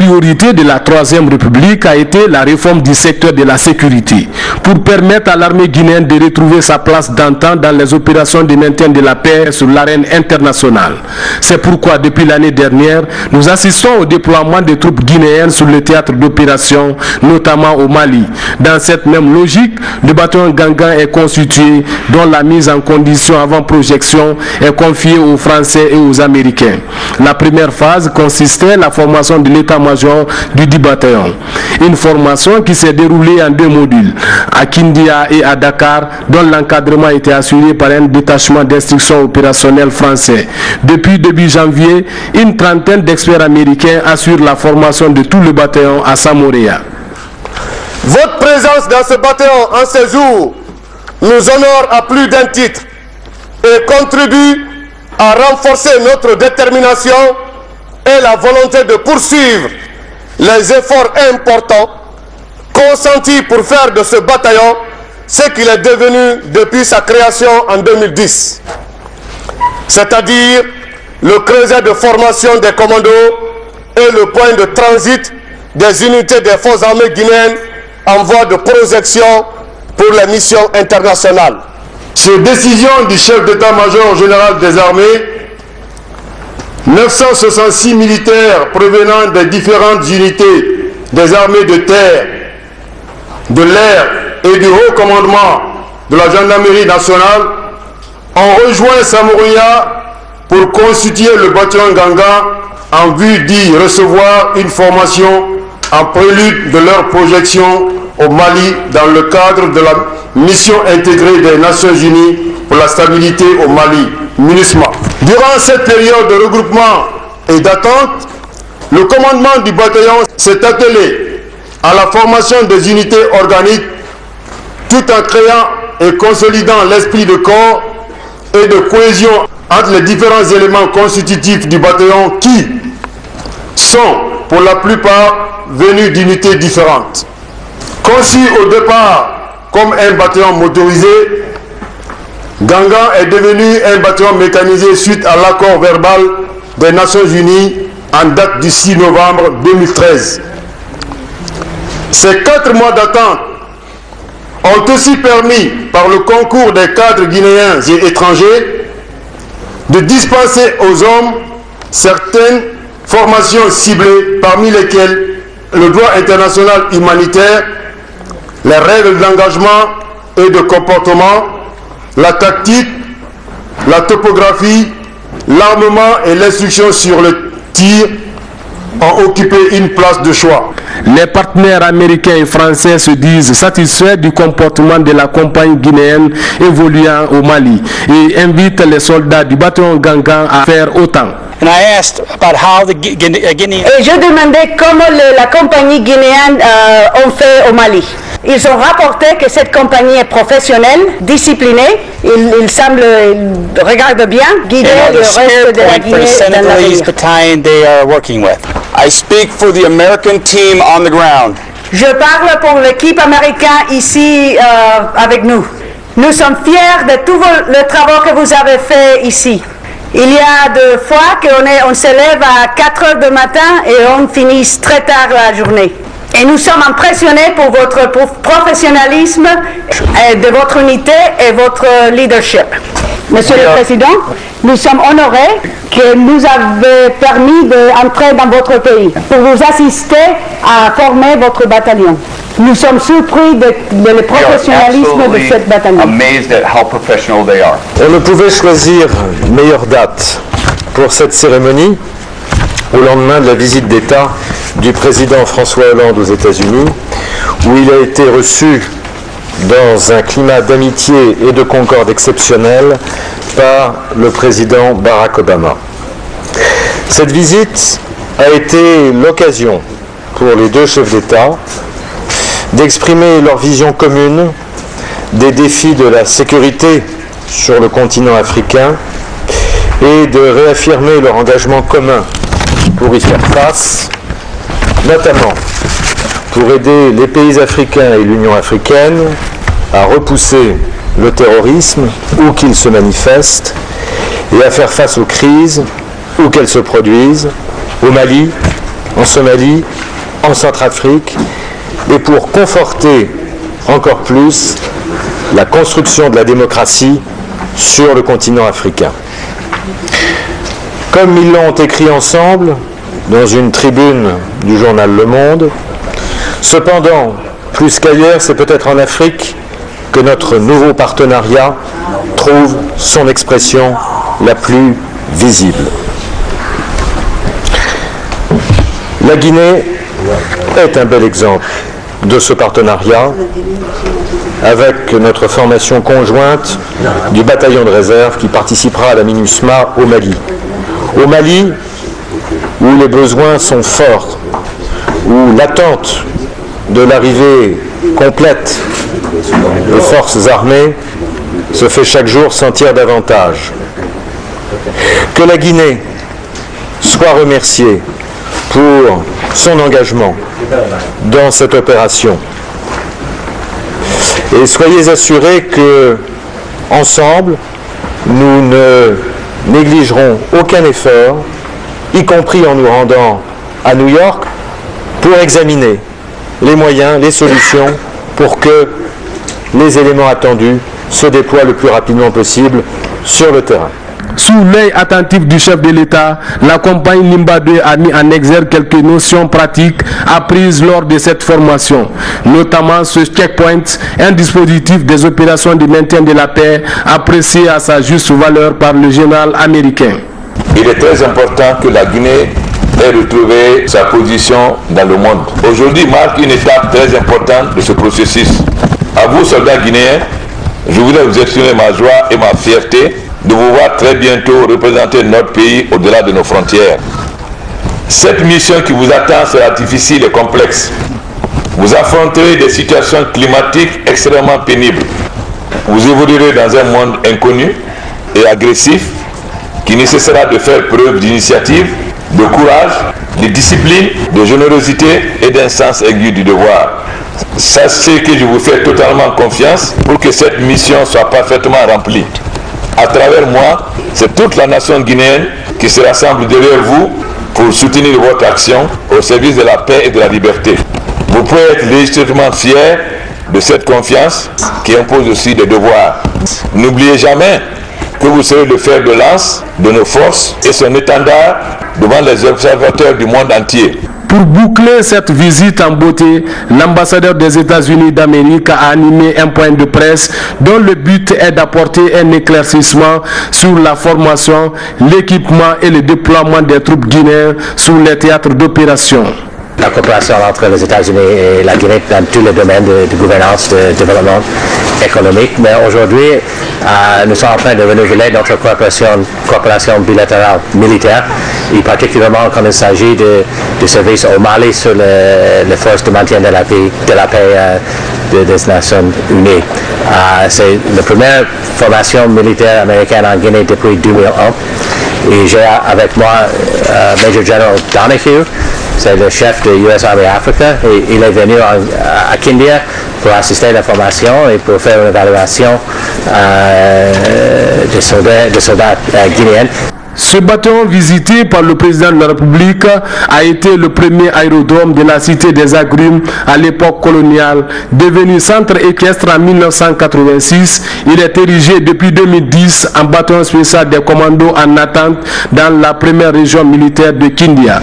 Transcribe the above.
priorité de la Troisième République a été la réforme du secteur de la sécurité pour permettre à l'armée guinéenne de retrouver sa place d'antan dans les opérations de maintien de la paix sur l'arène internationale. C'est pourquoi depuis l'année dernière, nous assistons au déploiement des troupes guinéennes sur le théâtre d'opération, notamment au Mali. Dans cette même logique, le bataillon Gangan est constitué, dont la mise en condition avant projection est confiée aux Français et aux Américains. La première phase consistait à la formation de l'état-major du 10 bataillon. Une formation qui s'est déroulée en 2 modules, à Kindia et à Dakar, dont l'encadrement était assuré par un détachement d'instruction opérationnelle français. Depuis début janvier, une trentaine d'experts américains assurent la formation de tout le bataillon à Samoréa. Votre présence dans ce bataillon en ces jours nous honore à plus d'un titre et contribue à renforcer notre détermination et la volonté de poursuivre les efforts importants consentis pour faire de ce bataillon ce qu'il est devenu depuis sa création en 2010, c'est-à-dire le creuset de formation des commandos et le point de transit des unités des forces armées guinéennes en voie de projection pour les missions internationales. Sur décision du chef d'état-major général des armées, 966 militaires provenant des différentes unités des armées de terre, de l'air et du haut commandement de la gendarmerie nationale ont rejoint Samoréa pour constituer le bataillon Ganga en vue d'y recevoir une formation en prélude de leur projection au Mali dans le cadre de la mission intégrée des Nations Unies pour la stabilité au Mali, MINUSMA. Durant cette période de regroupement et d'attente, le commandement du bataillon s'est attelé à la formation des unités organiques tout en créant et consolidant l'esprit de corps et de cohésion entre les différents éléments constitutifs du bataillon qui sont pour la plupart venus d'unités différentes. Conçu au départ comme un bataillon motorisé, Gangan est devenu un bataillon mécanisé suite à l'accord verbal des Nations Unies en date du 6 novembre 2013. Ces 4 mois d'attente ont aussi permis, par le concours des cadres guinéens et étrangers, de dispenser aux hommes certaines formations ciblées, parmi lesquelles le droit international humanitaire, les règles d'engagement et de comportement, la tactique, la topographie, l'armement et l'instruction sur le tir ont occupé une place de choix. Les partenaires américains et français se disent satisfaits du comportement de la compagnie guinéenne évoluant au Mali et invitent les soldats du bataillon Gangan à faire autant. And I asked about how the Guinean... Et je demandais comment la compagnie guinéenne ont fait au Mali. Ils ont rapporté que cette compagnie est professionnelle, disciplinée, ils semblent regarder bien, guider le reste de la Guinée dans l'avenir. battalion they are working with. I speak for the American team on the ground. Je parle pour l'équipe américaine ici avec nous. Nous sommes fiers de tout le travail que vous avez fait ici. Il y a des fois qu'on se lève à 4 heures du matin et on finit très tard la journée. Et nous sommes impressionnés pour votre professionnalisme, de votre unité et votre leadership. Monsieur le Président, nous sommes honorés que nous avez permis d'entrer dans votre pays pour vous assister à former votre bataillon. Nous sommes surpris de le professionnalisme de cette bataillon. Amazed at how professional they are. On ne pouvait choisir meilleure date pour cette cérémonie au lendemain de la visite d'État du président François Hollande aux États-Unis, où il a été reçu dans un climat d'amitié et de concorde exceptionnel par le président Barack Obama. Cette visite a été l'occasion pour les deux chefs d'État d'exprimer leur vision commune des défis de la sécurité sur le continent africain et de réaffirmer leur engagement commun pour y faire face, notamment pour aider les pays africains et l'Union africaine à repousser le terrorisme où qu'il se manifeste et à faire face aux crises où qu'elles se produisent, au Mali, en Somalie, en Centrafrique, et pour conforter encore plus la construction de la démocratie sur le continent africain. Comme ils l'ont écrit ensemble dans une tribune du journal Le Monde, cependant, plus qu'ailleurs, c'est peut-être en Afrique que notre nouveau partenariat trouve son expression la plus visible. La Guinée est un bel exemple de ce partenariat avec notre formation conjointe du bataillon de réserve qui participera à la MINUSMA au Mali. Au Mali, où les besoins sont forts, où l'attente de l'arrivée complète des forces armées se fait chaque jour sentir davantage. Que la Guinée soit remerciée pour son engagement dans cette opération. Et soyez assurés que, ensemble, nous ne négligerons aucun effort, y compris en nous rendant à New York, pour examiner les moyens, les solutions, pour que les éléments attendus se déploient le plus rapidement possible sur le terrain. Sous l'œil attentif du chef de l'État, la compagnie Nimba 2 a mis en exergue quelques notions pratiques apprises lors de cette formation, notamment ce checkpoint, un dispositif des opérations de maintien de la paix apprécié à sa juste valeur par le général américain. Il est très important que la Guinée ait retrouvé sa position dans le monde. Aujourd'hui marque une étape très importante de ce processus. À vous, soldats guinéens, je voulais vous exprimer ma joie et ma fierté de vous voir très bientôt représenter notre pays au-delà de nos frontières. Cette mission qui vous attend sera difficile et complexe. Vous affronterez des situations climatiques extrêmement pénibles. Vous évoluerez dans un monde inconnu et agressif qui nécessitera de faire preuve d'initiative, de courage, de discipline, de générosité et d'un sens aigu du devoir. Sachez que je vous fais totalement confiance pour que cette mission soit parfaitement remplie. À travers moi, c'est toute la nation guinéenne qui se rassemble derrière vous pour soutenir votre action au service de la paix et de la liberté. Vous pouvez être légitimement fiers de cette confiance qui impose aussi des devoirs. N'oubliez jamais que vous serez le fer de lance de nos forces et son étendard devant les observateurs du monde entier. Pour boucler cette visite en beauté, l'ambassadeur des États-Unis d'Amérique a animé un point de presse dont le but est d'apporter un éclaircissement sur la formation, l'équipement et le déploiement des troupes guinéennes sur les théâtres d'opération. La coopération entre les États-Unis et la Guinée dans tous les domaines de gouvernance, de développement économique. Mais aujourd'hui, nous sommes en train de renouveler notre coopération bilatérale militaire, et particulièrement quand il s'agit de services au Mali sur les forces de maintien de la paix des Nations Unies. C'est la première formation militaire américaine en Guinée depuis 2001. Et j'ai avec moi Major General Donahue. C'est le chef de US Army Africa et il est venu à Kindia pour assister à la formation et pour faire une évaluation des soldats guinéens. Ce bâtiment visité par le président de la République a été le premier aérodrome de la cité des Agrumes à l'époque coloniale. Devenu centre équestre en 1986, il est érigé depuis 2010 en bâtiment spécial des commandos en attente dans la première région militaire de Kindia.